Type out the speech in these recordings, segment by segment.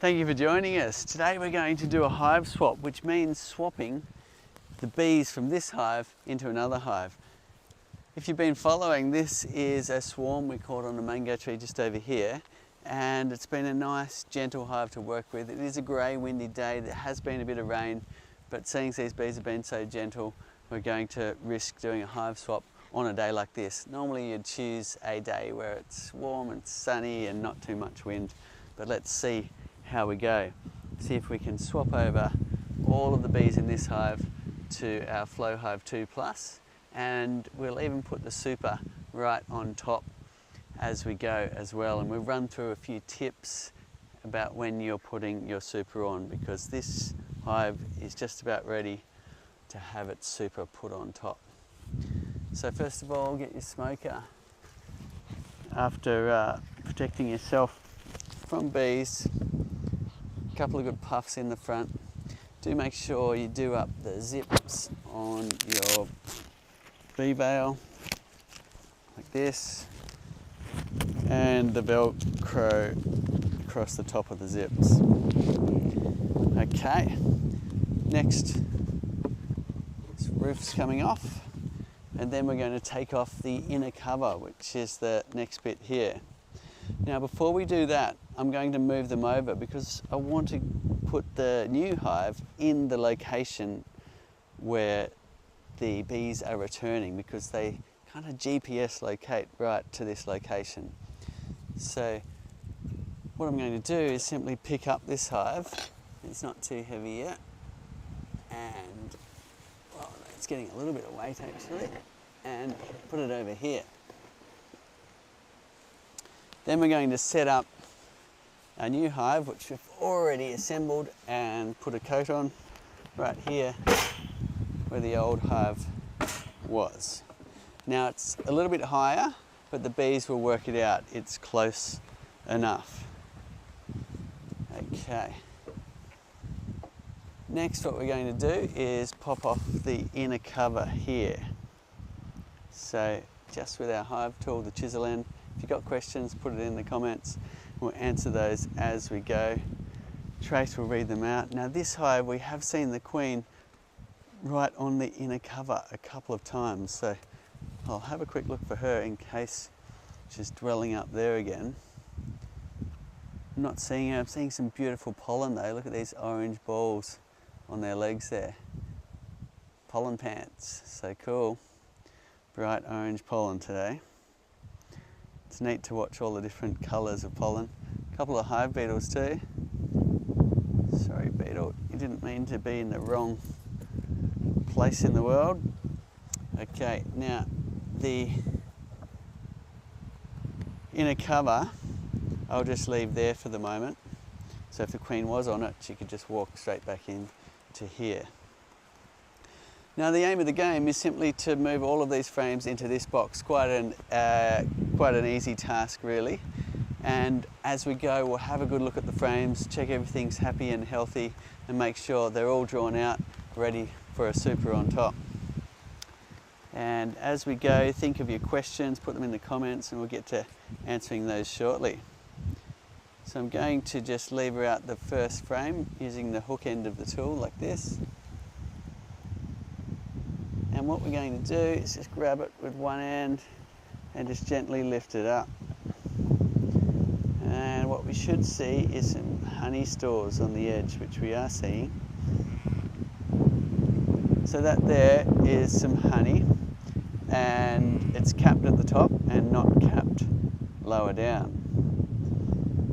Thank you for joining us. Today we're going to do a hive swap, which means swapping the bees from this hive into another hive. If you've been following, this is a swarm we caught on a mango tree just over here, and it's been a nice gentle hive to work with. It is a grey windy day, there has been a bit of rain, but seeing as these bees have been so gentle, we're going to risk doing a hive swap on a day like this. Normally you'd choose a day where it's warm and sunny and not too much wind, but let's see how we go. See if we can swap over all of the bees in this hive to our Flow Hive 2 Plus, and we'll even put the super right on top as we go as well. And we'll run through a few tips about when you're putting your super on, because this hive is just about ready to have its super put on top. So first of all, get your smoker. After protecting yourself from bees, a couple of good puffs in the front. Do make sure you do up the zips on your bee veil, like this, and the Velcro across the top of the zips. Okay, next, this roof's coming off, and then we're going to take off the inner cover, which is the next bit here. Now before we do that, I'm going to move them over because I want to put the new hive in the location where the bees are returning, because they kind of GPS locate right to this location. So what I'm going to do is simply pick up this hive. It's not too heavy yet, and well, it's getting a little bit of weight actually, and put it over here. Then we're going to set up our new hive, which we've already assembled and put a coat on right here where the old hive was. Now it's a little bit higher, but the bees will work it out. It's close enough. Okay. Next, what we're going to do is pop off the inner cover here. So just with our hive tool, the chisel end. If you've got questions, put it in the comments. We'll answer those as we go. Trace will read them out. Now this hive, we have seen the queen right on the inner cover a couple of times, so I'll have a quick look for her in case she's dwelling up there again. I'm not seeing her. I'm seeing some beautiful pollen though. Look at these orange balls on their legs there. Pollen pants, so cool. Bright orange pollen today. It's neat to watch all the different colours of pollen. A couple of hive beetles too. Sorry beetle, you didn't mean to be in the wrong place in the world. Okay, now the inner cover I'll just leave there for the moment. So if the queen was on it, she could just walk straight back in to here. Now the aim of the game is simply to move all of these frames into this box. Quite an easy task really. And as we go, we'll have a good look at the frames, check everything's happy and healthy, and make sure they're all drawn out, ready for a super on top. And as we go, think of your questions, put them in the comments, and we'll get to answering those shortly. So I'm going to just lever out the first frame using the hook end of the tool like this. And what we're going to do is just grab it with one hand and just gently lift it up. And what we should see is some honey stores on the edge, which we are seeing. So that there is some honey, and it's capped at the top and not capped lower down.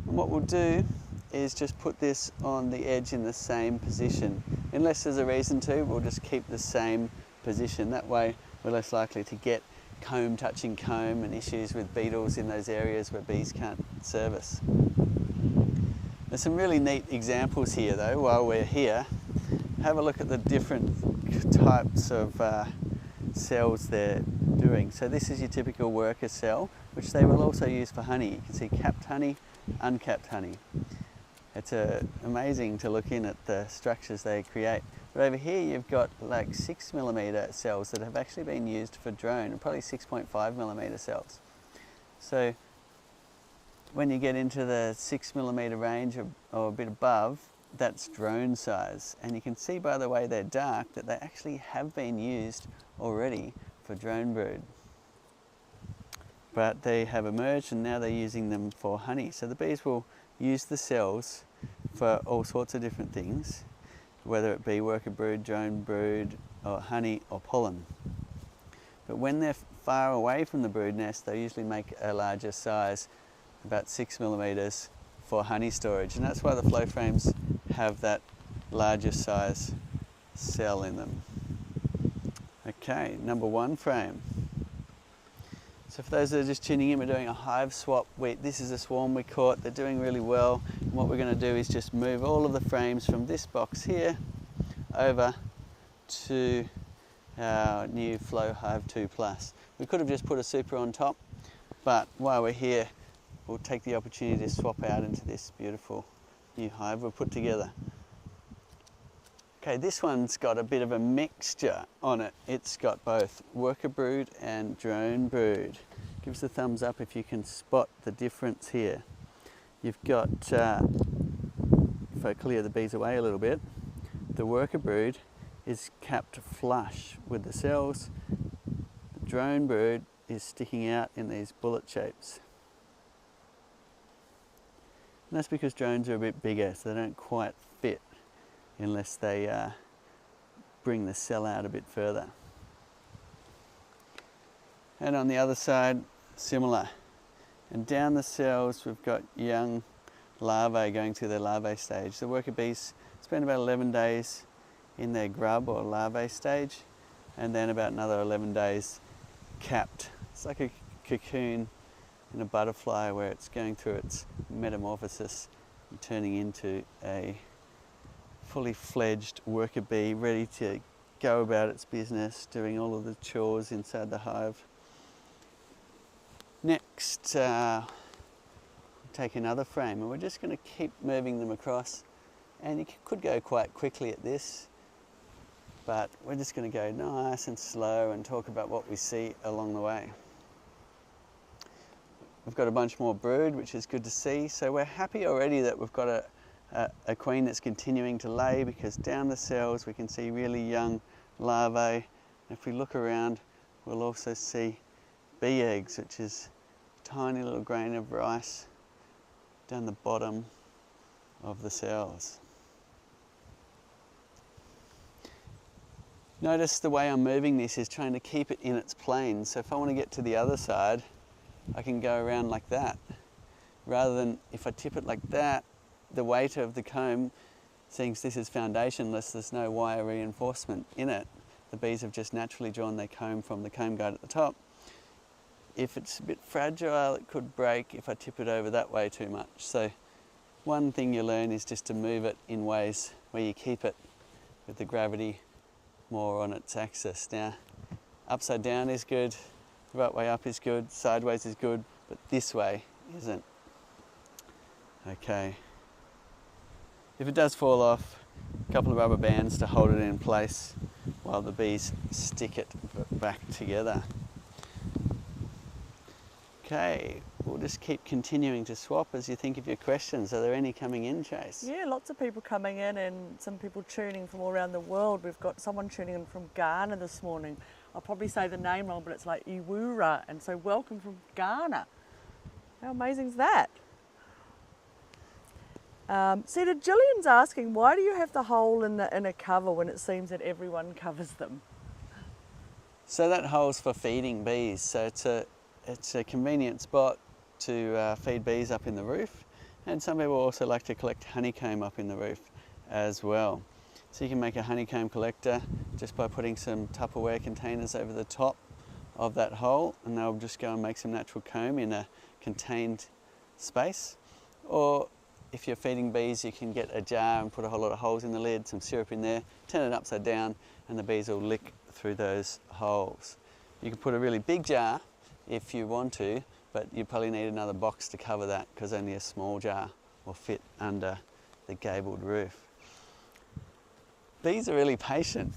And what we'll do is just put this on the edge in the same position. Unless there's a reason to, we'll just keep the same position. That way we're less likely to get comb touching comb and issues with beetles in those areas where bees can't service. There's some really neat examples here though while we're here. Have a look at the different types of cells they're doing. So this is your typical worker cell, which they will also use for honey. You can see capped honey, uncapped honey. It's amazing to look in at the structures they create. But over here you've got like 6mm cells that have actually been used for drone, and probably 6.5mm cells. So when you get into the 6mm range or a bit above, that's drone size. And you can see by the way they're dark that they actually have been used already for drone brood. But they have emerged and now they're using them for honey. So the bees will use the cells for all sorts of different things, whether it be worker brood, drone brood, or honey or pollen. But when they're far away from the brood nest, they usually make a larger size, about 6mm, for honey storage. And that's why the flow frames have that larger size cell in them. Okay, number 1 frame. So for those that are just tuning in, we're doing a hive swap. This is a swarm we caught. They're doing really well. And what we're going to do is just move all of the frames from this box here over to our new Flow Hive 2 Plus. We could have just put a super on top, but while we're here, we'll take the opportunity to swap out into this beautiful new hive we've put together. Okay, this one's got a bit of a mixture on it. It's got both worker brood and drone brood. Give us a thumbs up if you can spot the difference here. You've got, if I clear the bees away a little bit, the worker brood is capped flush with the cells. The drone brood is sticking out in these bullet shapes. And that's because drones are a bit bigger, so they don't quite fit unless they bring the cell out a bit further. And on the other side, similar. And down the cells, we've got young larvae going through their larvae stage. The worker bees spend about 11 days in their grub or larvae stage, and then about another 11 days capped. It's like a cocoon in a butterfly where it's going through its metamorphosis and turning into a fully fledged worker bee ready to go about its business, doing all of the chores inside the hive. Next, take another frame and we're just going to keep moving them across, and you could go quite quickly at this, but we're just going to go nice and slow and talk about what we see along the way. We've got a bunch more brood, which is good to see. So we're happy already that we've got a queen that's continuing to lay, because down the cells we can see really young larvae. If we look around, we'll also see bee eggs, which is a tiny little grain of rice down the bottom of the cells. Notice the way I'm moving this is trying to keep it in its plane. So if I want to get to the other side, I can go around like that. Rather than if I tip it like that, the weight of the comb, since this is foundationless, there's no wire reinforcement in it. The bees have just naturally drawn their comb from the comb guide at the top. If it's a bit fragile, it could break if I tip it over that way too much. So one thing you learn is just to move it in ways where you keep it with the gravity more on its axis. Now, upside down is good, the right way up is good, sideways is good, but this way isn't. Okay. If it does fall off, a couple of rubber bands to hold it in place while the bees stick it back together. Okay, we'll just keep continuing to swap as you think of your questions. Are there any coming in, Chase? Yeah, lots of people coming in and some people tuning from all around the world. We've got someone tuning in from Ghana this morning. I'll probably say the name wrong, but it's like Iwura, and so welcome from Ghana. How amazing is that? Cedar, Gillian's asking, why do you have the hole in the inner cover when it seems that everyone covers them? So that hole's for feeding bees. So it's a convenient spot to feed bees up in the roof, and some people also like to collect honeycomb up in the roof as well. So you can make a honeycomb collector just by putting some Tupperware containers over the top of that hole, and they'll just go and make some natural comb in a contained space. Or if you're feeding bees, you can get a jar and put a whole lot of holes in the lid, some syrup in there, turn it upside down, and the bees will lick through those holes. You can put a really big jar if you want to, but you probably need another box to cover that, because only a small jar will fit under the gabled roof. Bees are really patient.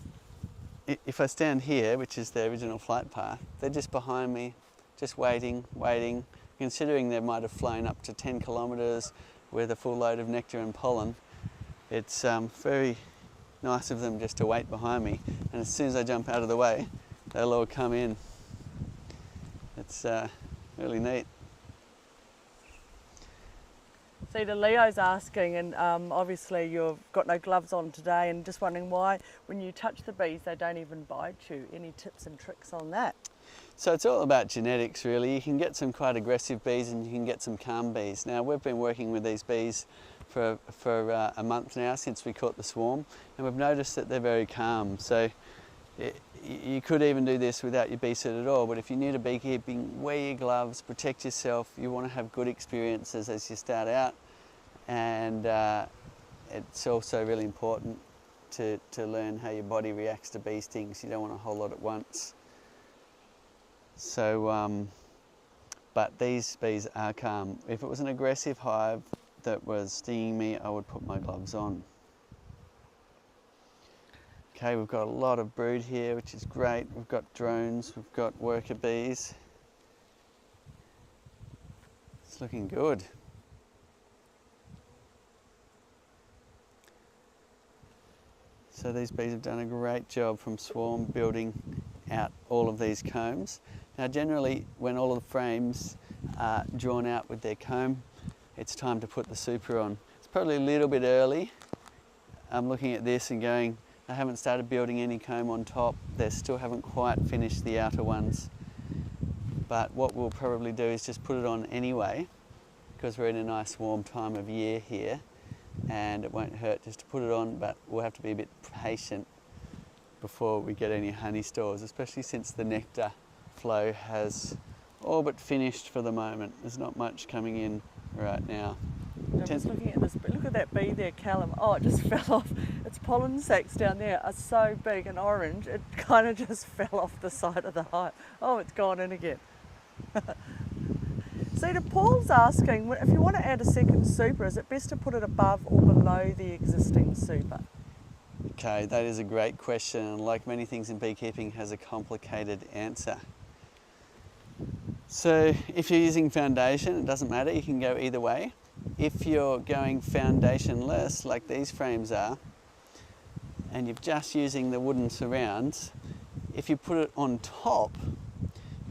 If I stand here, which is the original flight path, they're just behind me, just waiting, considering they might have flown up to 10 kilometres with a full load of nectar and pollen. It's very nice of them just to wait behind me, and as soon as I jump out of the way, they'll all come in. It's really neat. See, the Leo's asking, and obviously you've got no gloves on today, and just wondering why when you touch the bees they don't even bite you. Any tips and tricks on that? So it's all about genetics really. You can get some quite aggressive bees and you can get some calm bees. Now we've been working with these bees for a month now since we caught the swarm, and we've noticed that they're very calm. So you could even do this without your bee suit at all, but if you're new to beekeeping, wear your gloves, protect yourself. You want to have good experiences as you start out, and it's also really important to learn how your body reacts to bee stings. You don't want a whole lot at once. So, but these bees are calm. If it was an aggressive hive that was stinging me, I would put my gloves on. Okay, we've got a lot of brood here, which is great. We've got drones, we've got worker bees. It's looking good. So these bees have done a great job from swarm building out all of these combs. Now generally when all of the frames are drawn out with their comb, it's time to put the super on. It's probably a little bit early. I'm looking at this and going, I haven't started building any comb on top. They still haven't quite finished the outer ones. But what we'll probably do is just put it on anyway, because we're in a nice warm time of year here, and it won't hurt just to put it on, but we'll have to be a bit patient before we get any honey stores, especially since the nectar flow has all but finished for the moment. There's not much coming in right now. I'm just looking at this, but look at that bee there, Callum. Oh, it just fell off. Its pollen sacs down there are so big and orange, it kind of just fell off the side of the hive. Oh, it's gone in again. See, Paul's asking, if you want to add a second super, is it best to put it above or below the existing super? Okay, that is a great question, and like many things in beekeeping, has a complicated answer. So if you're using foundation, it doesn't matter, you can go either way. If you're going foundationless, like these frames are, and you're just using the wooden surrounds, if you put it on top,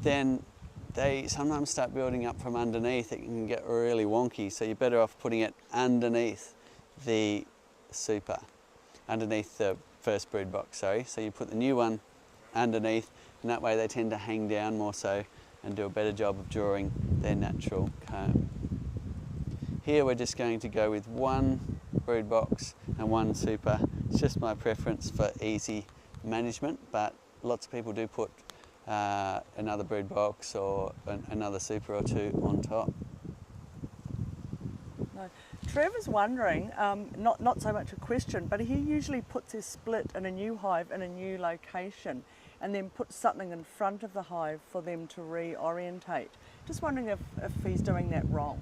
then they sometimes start building up from underneath. It can get really wonky, so you're better off putting it underneath the super, underneath the first brood box, sorry. So you put the new one underneath, and that way they tend to hang down more so and do a better job of drawing their natural comb. Here we're just going to go with one brood box and one super. It's just my preference for easy management, but lots of people do put another brood box or another super or two on top. No. Trevor's wondering, not so much a question, but he usually puts his split in a new hive in a new location and then puts something in front of the hive for them to reorientate. Just wondering if he's doing that wrong.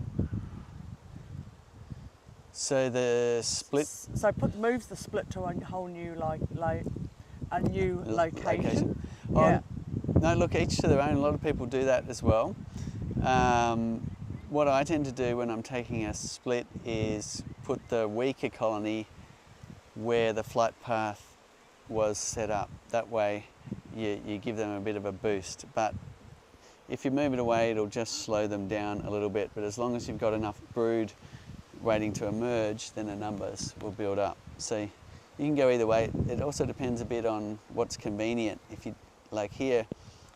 So the split... So moves the split to a whole new location. Yeah. No, look, each to their own. A lot of people do that as well. What I tend to do when I'm taking a split is put the weaker colony where the flight path was set up. That way you give them a bit of a boost. But if you move it away, it'll just slow them down a little bit. But as long as you've got enough brood waiting to emerge, then the numbers will build up. So you can go either way. It also depends a bit on what's convenient. If you, like here,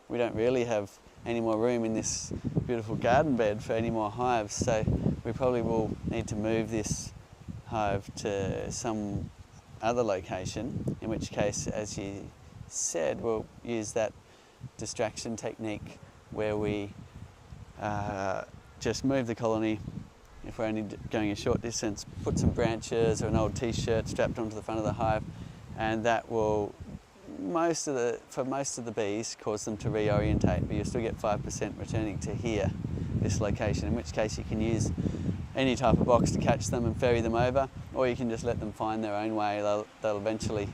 we don't really have any more room in this beautiful garden bed for any more hives, so we probably will need to move this hive to some other location, in which case, as you said, we'll use that distraction technique where we just move the colony. If we're only going a short distance, put some branches or an old t-shirt strapped onto the front of the hive, and that will for most of the bees cause them to reorientate, but you'll still get 5% returning to here, this location, in which case you can use any type of box to catch them and ferry them over, or you can just let them find their own way. They'll eventually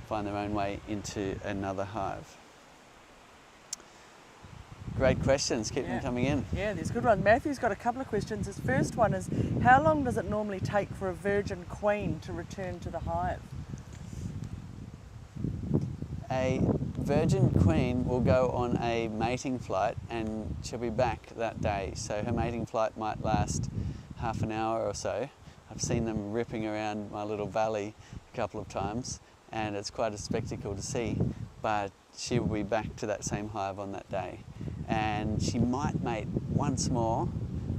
find their own way into another hive. Great questions, keep them Yeah. coming in. Yeah, there's good ones. Matthew's got a couple of questions. His first one is, how long does it normally take for a virgin queen to return to the hive? A virgin queen will go on a mating flight and she'll be back that day. So her mating flight might last half an hour or so. I've seen them ripping around my little valley a couple of times and it's quite a spectacle to see, but she will be back to that same hive on that day. And she might mate once more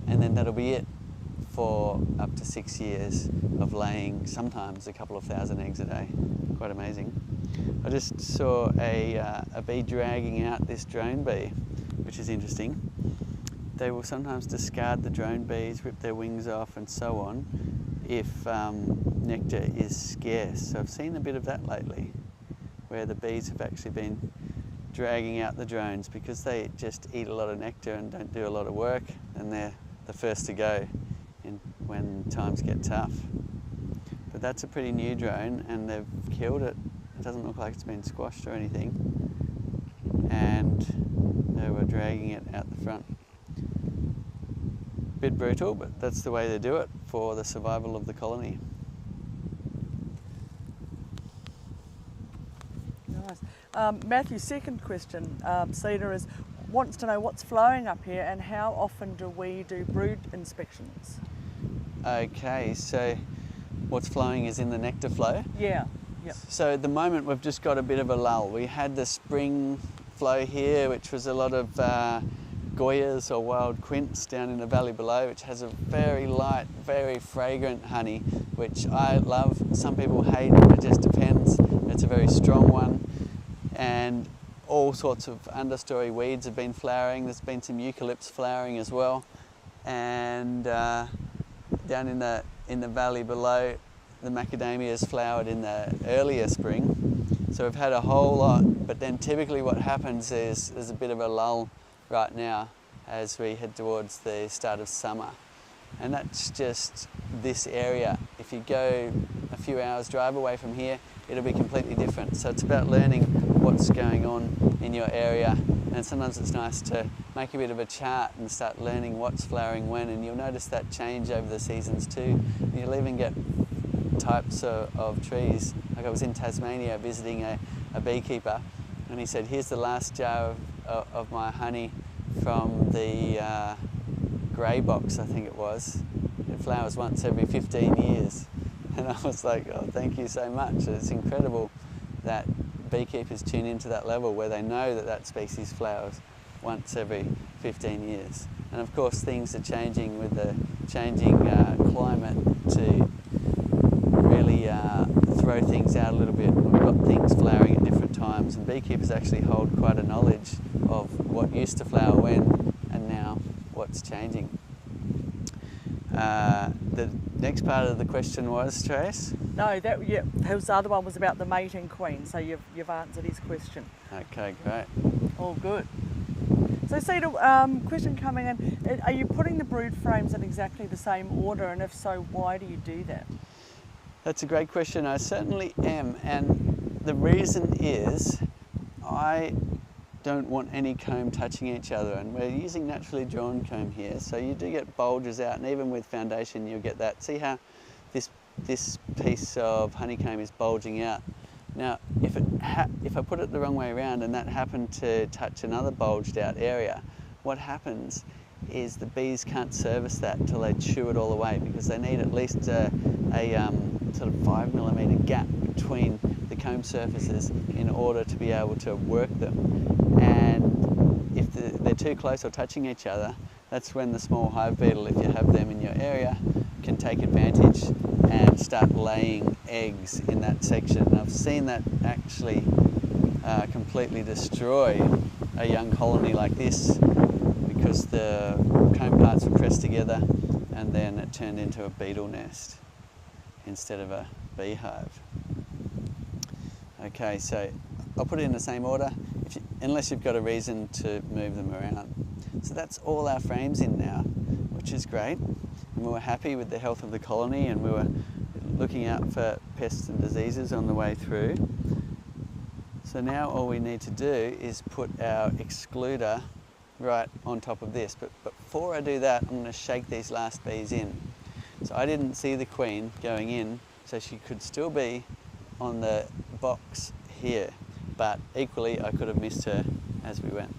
and then that'll be it for up to 6 years of laying sometimes a couple of thousand eggs a day. Quite amazing. I just saw a bee dragging out this drone bee, which is interesting. They will sometimes discard the drone bees, rip their wings off and so on if nectar is scarce. So I've seen a bit of that lately, where the bees have actually been dragging out the drones because they just eat a lot of nectar and don't do a lot of work, and they're the first to go when times get tough. But that's a pretty new drone and they've killed it. It doesn't look like it's been squashed or anything, and they were dragging it out the front. Bit brutal, but that's the way they do it for the survival of the colony. Nice. Matthew's second question, Cedar, wants to know what's flowing up here and how often do we do brood inspections? Okay, so what's flowing is in the nectar flow. Yeah. Yep. So at the moment we've just got a bit of a lull. We had the spring flow here, which was a lot of Goyas or wild quince down in the valley below, which has a very light, very fragrant honey, which I love. Some people hate, it just depends. It's a very strong one. And all sorts of understory weeds have been flowering. There's been some eucalypts flowering as well. And down in the valley below, the macadamias flowered in the earlier spring. So we've had a whole lot, but then typically what happens is there's a bit of a lull right now as we head towards the start of summer. And that's just this area. If you go a few hours drive away from here, it'll be completely different. So it's about learning what's going on in your area, and sometimes it's nice to make a bit of a chart and start learning what's flowering when, and you'll notice that change over the seasons too. You'll even get types of trees. Like I was in Tasmania visiting a beekeeper, and he said, here's the last jar of my honey from the grey box, I think it was. It flowers once every 15 years. And I was like, oh, thank you so much. It's incredible that beekeepers tune into that level where they know that that species flowers once every 15 years. And of course things are changing with the changing climate to really throw things out a little bit. We've got things flowering at different times, and beekeepers actually hold quite a knowledge of what used to flower when and now what's changing. The next part of the question was, Trace? No, his other one was about the mating queen, so you've answered his question. Okay, great. All good. So Cedar, question coming in, are you putting the brood frames in exactly the same order, and if so, why do you do that? That's a great question. I certainly am, and the reason is I don't want any comb touching each other, and we're using naturally drawn comb here, so you do get bulges out, and even with foundation you'll get that. See how this piece of honeycomb is bulging out? Now if I put it the wrong way around and that happened to touch another bulged out area, what happens is the bees can't service that until they chew it all away, because they need at least a sort of 5mm gap between the comb surfaces in order to be able to work them. And if they're too close or touching each other, that's when the small hive beetle, if you have them in your area, can take advantage and start laying eggs in that section. And I've seen that actually completely destroy a young colony like this, because the comb parts were pressed together and then it turned into a beetle nest instead of a beehive. Okay, so I'll put it in the same order, unless you've got a reason to move them around. So that's all our frames in now, which is great. And we were happy with the health of the colony, and we were looking out for pests and diseases on the way through. So now all we need to do is put our excluder right on top of this. But before I do that, I'm going to shake these last bees in. So I didn't see the queen going in, so she could still be on the box here, but equally I could have missed her as we went.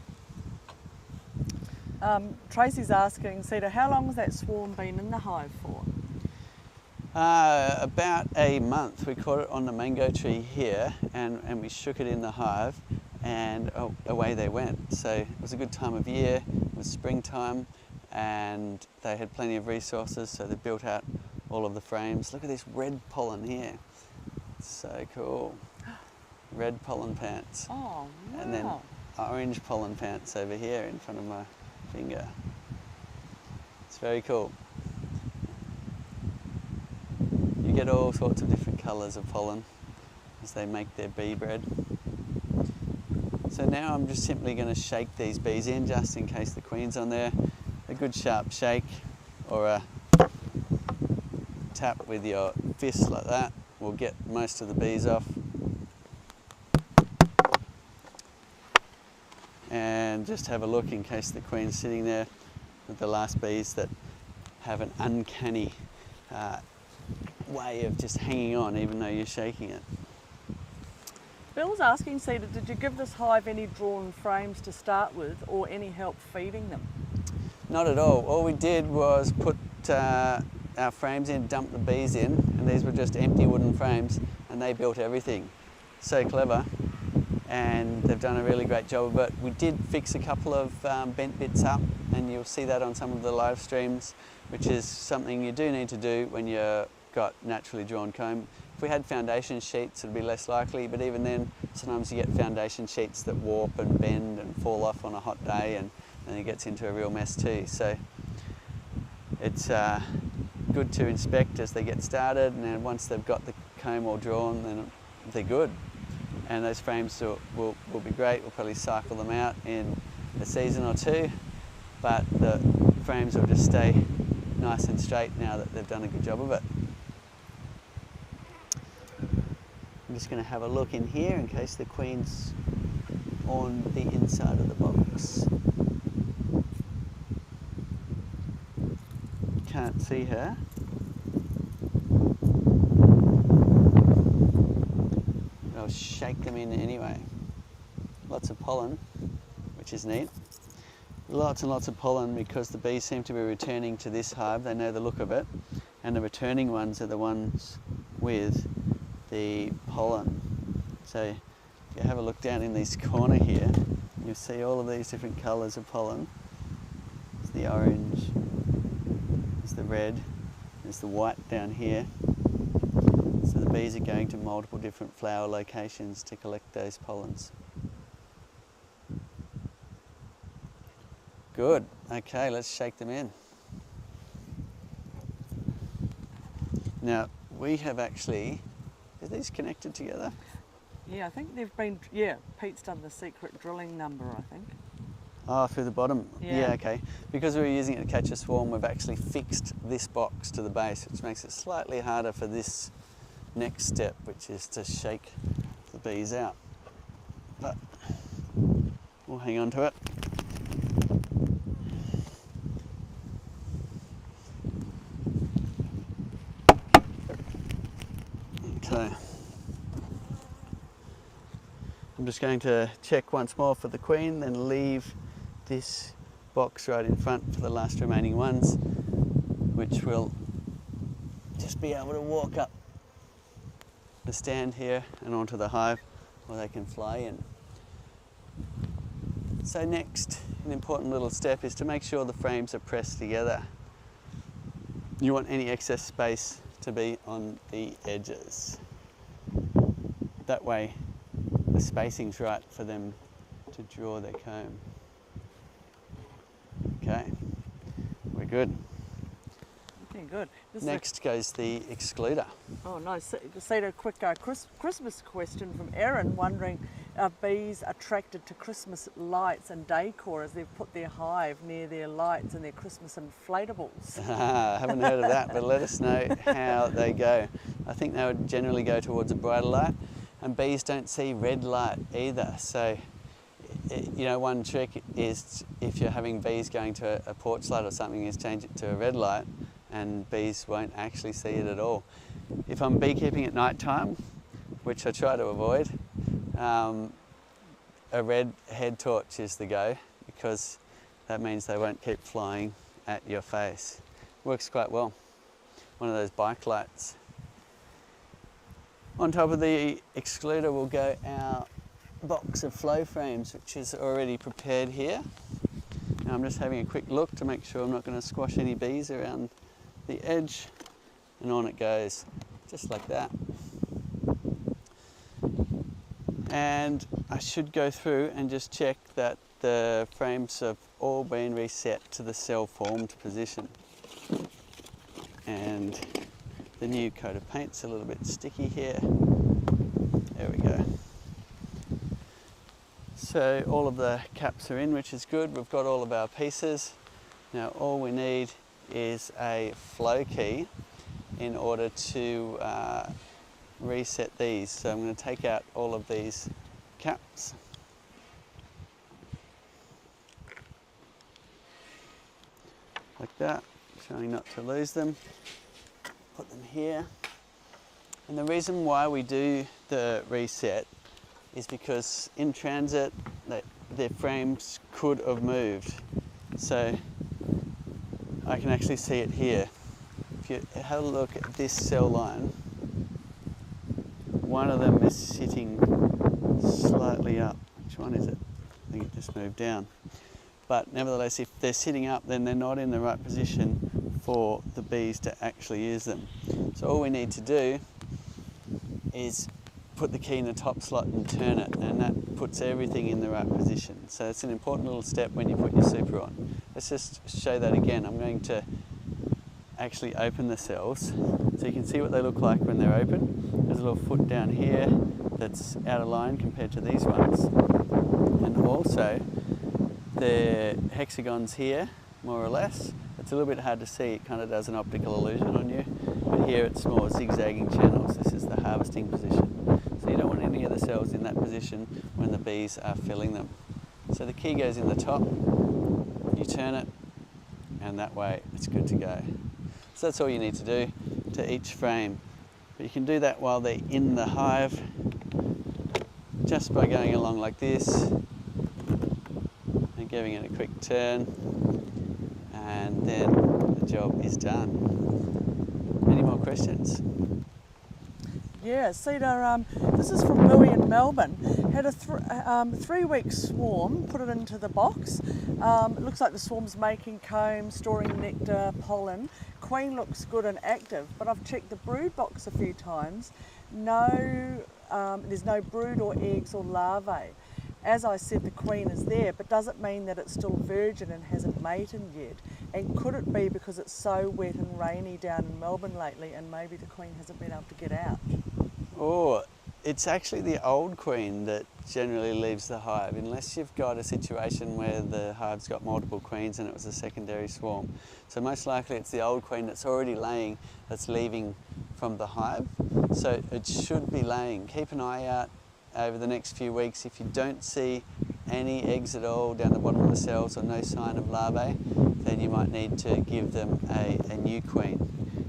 Tracy's asking, Cedar, how long has that swarm been in the hive for? About a month. We caught it on the mango tree here, and we shook it in the hive, and away they went. So it was a good time of year. It was springtime, and they had plenty of resources, so they built out all of the frames. Look at this red pollen here. So cool. Red pollen pants. Oh, wow. And then orange pollen pants over here in front of my finger. It's very cool. You get all sorts of different colours of pollen as they make their bee bread. So now I'm just simply going to shake these bees in just in case the queen's on there. A good sharp shake or a tap with your fist like that will get most of the bees off. And just have a look in case the queen's sitting there with the last bees that have an uncanny way of just hanging on even though you're shaking it. Bill's asking, Cedar, did you give this hive any drawn frames to start with or any help feeding them? Not at all. All we did was put our frames in, dump the bees in, and these were just empty wooden frames, and they built everything. So clever, and they've done a really great job of it. We did fix a couple of bent bits up, and you'll see that on some of the live streams, which is something you do need to do when you've got naturally drawn comb. If we had foundation sheets, it'd be less likely, but even then, sometimes you get foundation sheets that warp and bend and fall off on a hot day, and then it gets into a real mess too. So it's good to inspect as they get started, and then once they've got the comb all drawn, then they're good. And those frames will be great. We'll probably cycle them out in a season or two, but the frames will just stay nice and straight now that they've done a good job of it. I'm just going to have a look in here in case the queen's on the inside of the box. Can't see her. I'll shake them in anyway. Lots of pollen, which is neat. Lots and lots of pollen because the bees seem to be returning to this hive. They know the look of it, and the returning ones are the ones with the pollen. So if you have a look down in this corner here, you'll see all of these different colours of pollen. There's the orange, there's the red, there's the white down here. So the bees are going to multiple different flower locations to collect those pollens. Good. Okay, let's shake them in. Now, we have actually, are these connected together? Yeah, I think they've been, Pete's done the secret drilling number, I think. Oh, through the bottom? Yeah. Okay. Because we were using it to catch a swarm, we've actually fixed this box to the base, which makes it slightly harder for this next step, which is to shake the bees out. But we'll hang on to it. Okay. I'm just going to check once more for the queen, then leave this box right in front for the last remaining ones, which will just be able to walk up the stand here and onto the hive where they can fly in. So next, an important little step is to make sure the frames are pressed together. You want any excess space to be on the edges. That way the spacing's right for them to draw their comb. Okay, we're good. Okay, good. Next goes the excluder. Oh, nice. Cedar, a quick Christmas question from Erin, wondering are bees attracted to Christmas lights and decor as they've put their hive near their lights and their Christmas inflatables? I haven't heard of that, but let us know how they go. I think they would generally go towards a brighter light, and bees don't see red light either, so you know, one trick is if you're having bees going to a porch light or something, is change it to a red light, and bees won't actually see it at all. If I'm beekeeping at night time, which I try to avoid, a red head torch is the go, because that means they won't keep flying at your face. Works quite well. One of those bike lights. On top of the excluder will go our box of flow frames, which is already prepared here. Now I'm just having a quick look to make sure I'm not going to squash any bees around the edge, and on it goes, just like that. And I should go through and just check that the frames have all been reset to the cell formed position. And the new coat of paint's a little bit sticky here. There we go. So all of the caps are in, which is good. We've got all of our pieces. Now all we need is a flow key in order to reset these. So I'm going to take out all of these caps. Like that, trying not to lose them. Put them here. And the reason why we do the reset is because in transit their frames could have moved. So I can actually see it here. If you have a look at this cell line, one of them is sitting slightly up. Which one is it? I think it just moved down. But nevertheless, if they're sitting up, then they're not in the right position for the bees to actually use them. So all we need to do is put the key in the top slot and turn it, and that puts everything in the right position. So it's an important little step when you put your super on. Let's just show that again. I'm going to actually open the cells so you can see what they look like when they're open. There's a little foot down here that's out of line compared to these ones, and also the hexagons here, more or less. It's a little bit hard to see, it kind of does an optical illusion on you, but here it's more zigzagging channels. This is the harvesting position. So you don't want any of the cells in that position when the bees are filling them. So the key goes in the top, you turn it, and that way it's good to go. So that's all you need to do to each frame. But you can do that while they're in the hive, just by going along like this, giving it a quick turn, and then the job is done. Any more questions? Yeah, Cedar, this is from Louis in Melbourne. Had a 3-week swarm, put it into the box. It looks like the swarm's making comb, storing nectar, pollen. Queen looks good and active, but I've checked the brood box a few times. No, there's no brood or eggs or larvae. As I said, the queen is there, but does it mean that it's still virgin and hasn't mated yet? And could it be because it's so wet and rainy down in Melbourne lately and maybe the queen hasn't been able to get out? Oh, it's actually the old queen that generally leaves the hive, unless you've got a situation where the hive's got multiple queens and it was a secondary swarm. So most likely it's the old queen that's already laying that's leaving from the hive. So it should be laying. Keep an eye out over the next few weeks. If you don't see any eggs at all down the bottom of the cells or no sign of larvae, then you might need to give them a new queen.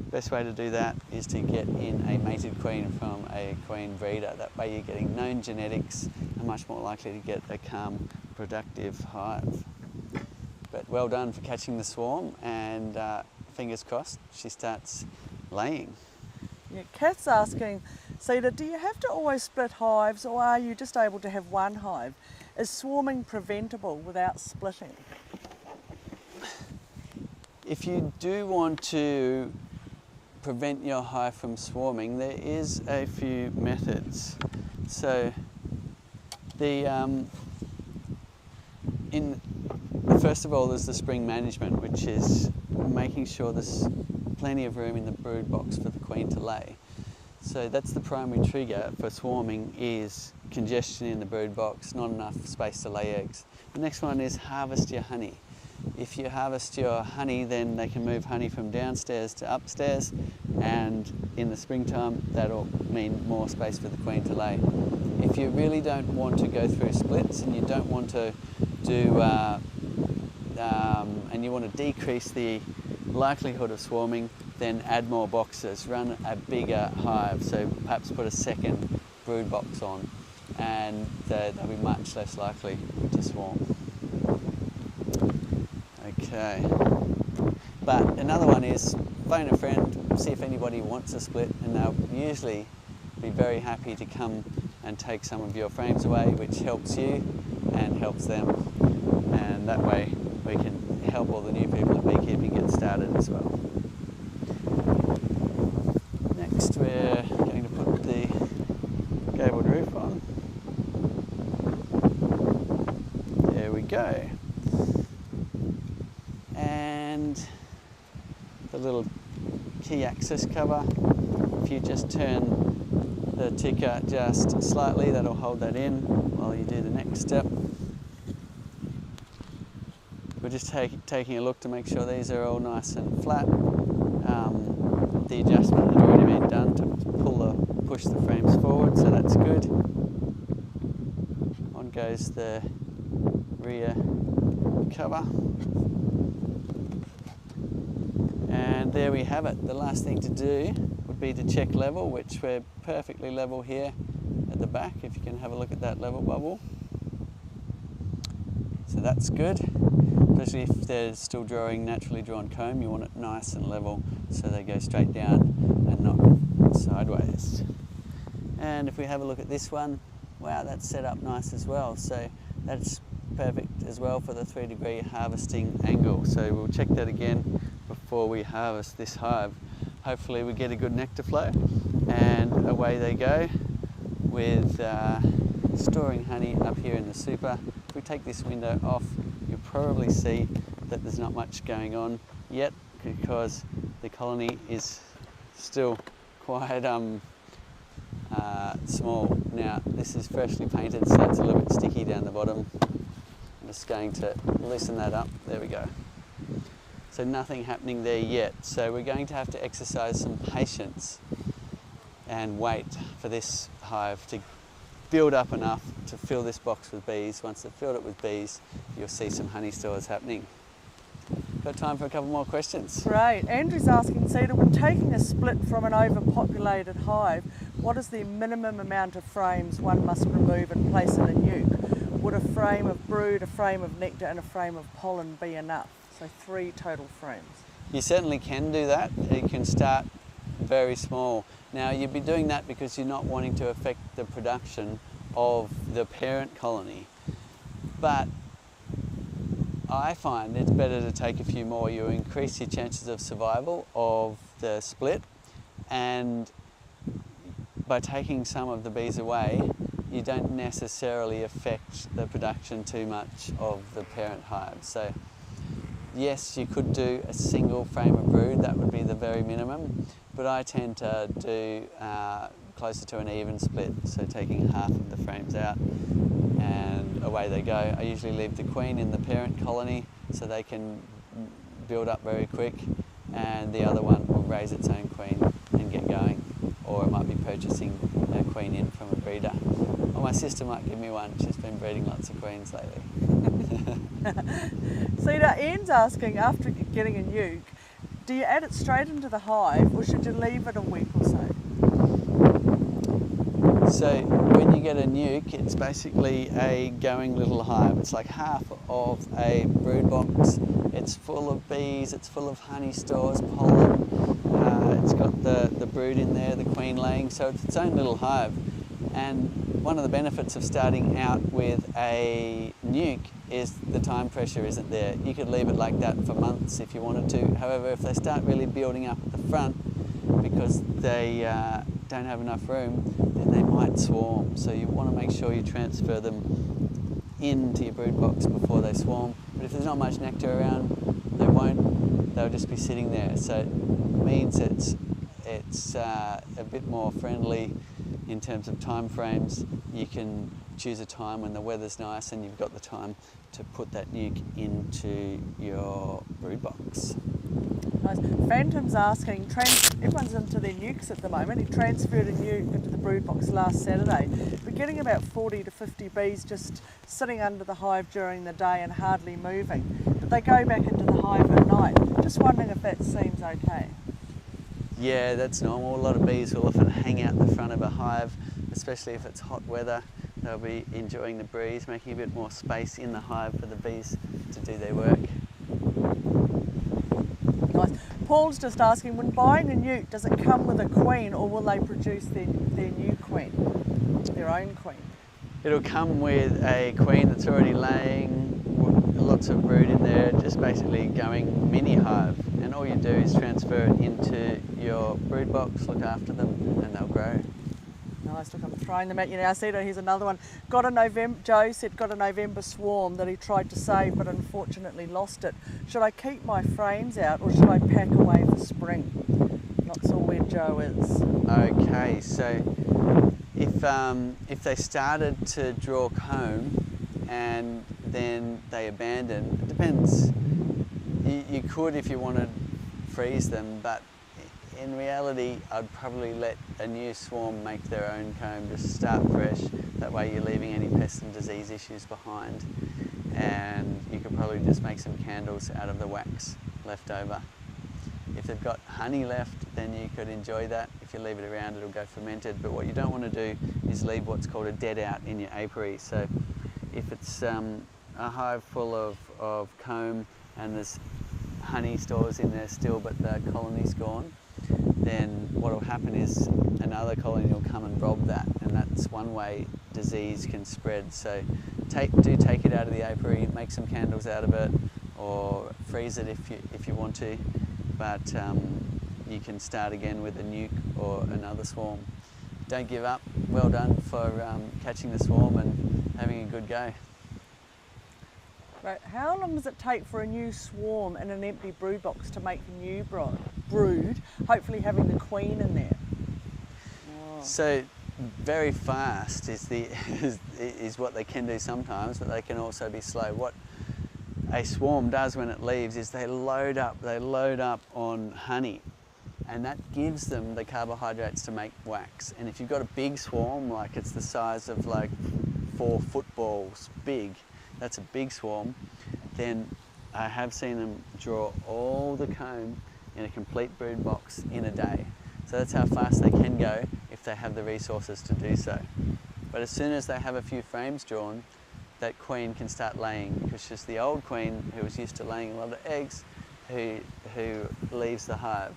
Best way to do that is to get in a mated queen from a queen breeder. That way you're getting known genetics and much more likely to get a calm, productive hive. But well done for catching the swarm, and fingers crossed she starts laying. Yeah, Kat's asking, Cedar, do you have to always split hives, or are you just able to have one hive? Is swarming preventable without splitting? If you do want to prevent your hive from swarming, there is a few methods. So first of all, there's the spring management, which is making sure there's plenty of room in the brood box for the queen to lay. So that's the primary trigger for swarming, is congestion in the brood box, not enough space to lay eggs. The next one is harvest your honey. If you harvest your honey, then they can move honey from downstairs to upstairs, and in the springtime that'll mean more space for the queen to lay. if you really don't want to go through splits and you don't want to do, and you want to decrease the likelihood of swarming, then add more boxes, run a bigger hive, so perhaps put a second brood box on, and they'll be much less likely to swarm. Okay, but another one is phone a friend, see if anybody wants a split, and they'll usually be very happy to come and take some of your frames away, which helps you and helps them, and that way we can help all the new people at beekeeping get started as well. Next we're going to put the gabled roof on. There we go. And the little key access cover, if you just turn the ticker just slightly, that'll hold that in while you do the next step. We're just taking a look to make sure these are all nice and flat. The adjustment had already been done to push the frames forward, so that's good. On goes the rear cover. And there we have it. The last thing to do would be to check level, which we're perfectly level here at the back, if you can have a look at that level bubble. So that's good, especially if they're still drawing naturally drawn comb. You want it nice and level so they go straight down and not sideways. And if we have a look at this one, wow, that's set up nice as well. So that's perfect as well for the 3-degree harvesting angle. So we'll check that again before we harvest this hive. Hopefully we get a good nectar flow, and away they go with storing honey up here in the super. If we take this window off, you'll probably see that there's not much going on yet because the colony is still quite small. Now this is freshly painted, so it's a little bit sticky down the bottom. I'm just going to loosen that up. There we go. So nothing happening there yet. So we're going to have to exercise some patience and wait for this hive to build up enough to fill this box with bees. Once they've filled it with bees, you'll see some honey stores happening. Got time for a couple more questions? Great. Andrew's asking, Cedar, when taking a split from an overpopulated hive, what is the minimum amount of frames one must remove and place in a nuke? Would a frame of brood, a frame of nectar and a frame of pollen be enough? So 3 total frames. You certainly can do that. You can start very small. Now you'd be doing that because you're not wanting to affect the production of the parent colony. But I find it's better to take a few more. You increase your chances of survival of the split, and by taking some of the bees away, you don't necessarily affect the production too much of the parent hive. So yes, you could do a single frame of brood, that would be the very minimum, but I tend to do closer to an even split, so taking half of the frames out and away they go. I usually leave the queen in the parent colony so they can build up very quick, and the other one will raise its own queen and get going, or I might be purchasing a queen in from a breeder. Or my sister might give me one, she's been breeding lots of queens lately. Cedar, Ian's asking, after getting a nuke, do you add it straight into the hive or should you leave it a week or so? So when you get a nuke, it's basically a going little hive. It's like half of a brood box. It's full of bees, it's full of honey stores, pollen. It's got the brood in there, the queen laying, so it's its own little hive. And one of the benefits of starting out with a nuke is the time pressure isn't there. You could leave it like that for months if you wanted to. However, if they start really building up at the front because they don't have enough room, then they might swarm. So you want to make sure you transfer them into your brood box before they swarm. But if there's not much nectar around, they won't. They'll just be sitting there. So it means it's a bit more friendly in terms of time frames. You can choose a time when the weather's nice and you've got the time to put that nuke into your brood box. Nice. Phantom's asking, everyone's into their nukes at the moment. He transferred a nuke into the brood box last Saturday. We're getting about 40 to 50 bees just sitting under the hive during the day and hardly moving. But they go back into the hive at night. Just wondering if that seems okay. Yeah, that's normal. A lot of bees will often hang out the front of a hive, especially if it's hot weather. They'll be enjoying the breeze, making a bit more space in the hive for the bees to do their work. Nice. Paul's just asking, when buying a nuke, does it come with a queen or will they produce their new queen, their own queen? It'll come with a queen that's already laying, lots of brood in there, just basically going mini hive. And all you do is transfer it into your brood box, look after them, and they'll grow. Nice, look, I'm throwing them at you now. Cedar, here's another one. Joe said got a November swarm that he tried to save but unfortunately lost it. Should I keep my frames out or should I pack away for spring? Not sure where Joe is. Okay, so if they started to draw comb and then they abandon, it depends. You could, if you wanted, freeze them, but in reality, I'd probably let a new swarm make their own comb, just start fresh. That way you're leaving any pest and disease issues behind. And you could probably just make some candles out of the wax left over. If they've got honey left, then you could enjoy that. If you leave it around, it'll go fermented. But what you don't want to do is leave what's called a dead out in your apiary. So if it's a hive full of comb and there's honey stores in there still, but the colony's gone, then what will happen is another colony will come and rob that, and that's one way disease can spread. So do take it out of the apiary, make some candles out of it, or freeze it if you want to. But you can start again with a nuke or another swarm. Don't give up. Well done for catching the swarm and having a good go. Right. How long does it take for a new swarm in an empty brood box to make new brood, hopefully having the queen in there? Oh. So very fast is what they can do sometimes, but they can also be slow. What a swarm does when it leaves is they load up on honey, and that gives them the carbohydrates to make wax. And if you've got a big swarm, like it's the size of like 4 footballs big, that's a big swarm, then I have seen them draw all the comb in a complete brood box in a day. So that's how fast they can go if they have the resources to do so. But as soon as they have a few frames drawn, that queen can start laying, because she's the old queen who was used to laying a lot of eggs who leaves the hive.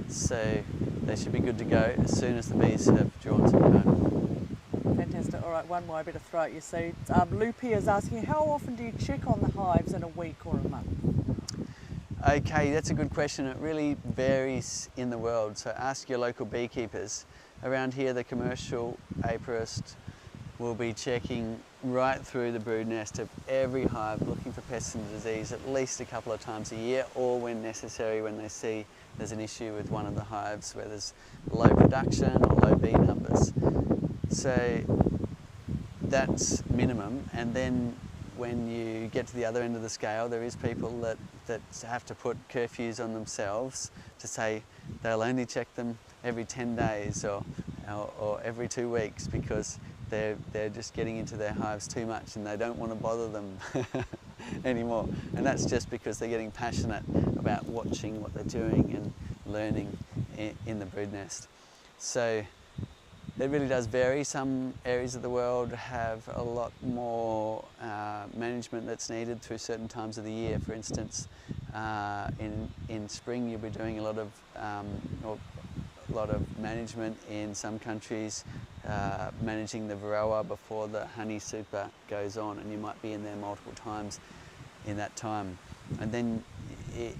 So they should be good to go as soon as the bees have drawn some comb. Fantastic. All right, one more, I better throw out your seeds. Loopy is asking, how often do you check on the hives in a week or a month? Okay, that's a good question. It really varies in the world. So ask your local beekeepers. Around here, the commercial apiarist will be checking right through the brood nest of every hive, looking for pests and disease at least a couple of times a year, or when necessary, when they see there's an issue with one of the hives where there's low production or low bee numbers. So that's minimum. And then when you get to the other end of the scale, there is people that have to put curfews on themselves to say they'll only check them every 10 days or every 2 weeks, because they're just getting into their hives too much and they don't want to bother them anymore. And that's just because they're getting passionate about watching what they're doing and learning in the brood nest. So it really does vary. Some areas of the world have a lot more management that's needed through certain times of the year. For instance, in spring you'll be doing a lot of management in some countries, managing the varroa before the honey super goes on, and you might be in there multiple times in that time. And then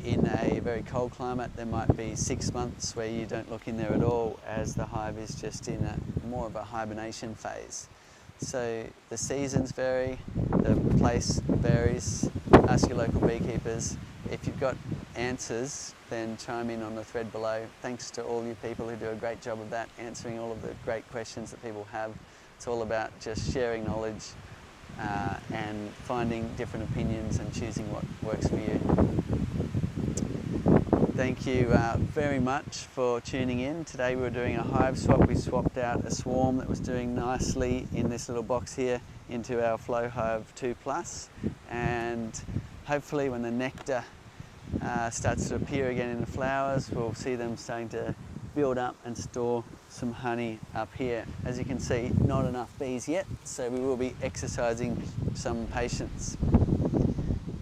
in a very cold climate, there might be 6 months where you don't look in there at all, as the hive is just in more of a hibernation phase. So the seasons vary, the place varies. Ask your local beekeepers. If you've got answers, then chime in on the thread below. Thanks to all you people who do a great job of that, answering all of the great questions that people have. It's all about just sharing knowledge and finding different opinions and choosing what works for you. Thank you very much for tuning in. Today we're doing a hive swap. We swapped out a swarm that was doing nicely in this little box here into our Flow Hive 2 Plus, and hopefully when the nectar starts to appear again in the flowers, we'll see them starting to build up and store some honey up here. As you can see, not enough bees yet, so we will be exercising some patience.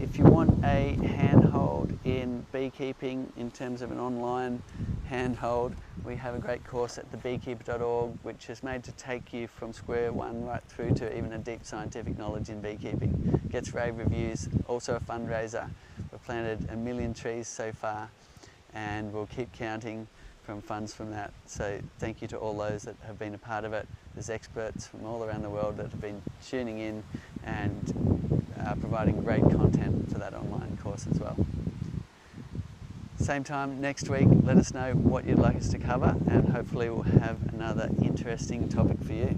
If you want a handhold in beekeeping in terms of an online handhold, we have a great course at thebeekeeper.org which is made to take you from square one right through to even a deep scientific knowledge in beekeeping. Gets rave reviews, also a fundraiser. We've planted 1 million trees so far and we'll keep counting from funds from that. So thank you to all those that have been a part of it. There's experts from all around the world that have been tuning in and providing great content for that online course as well. Same time next week, let us know what you'd like us to cover and hopefully we'll have another interesting topic for you.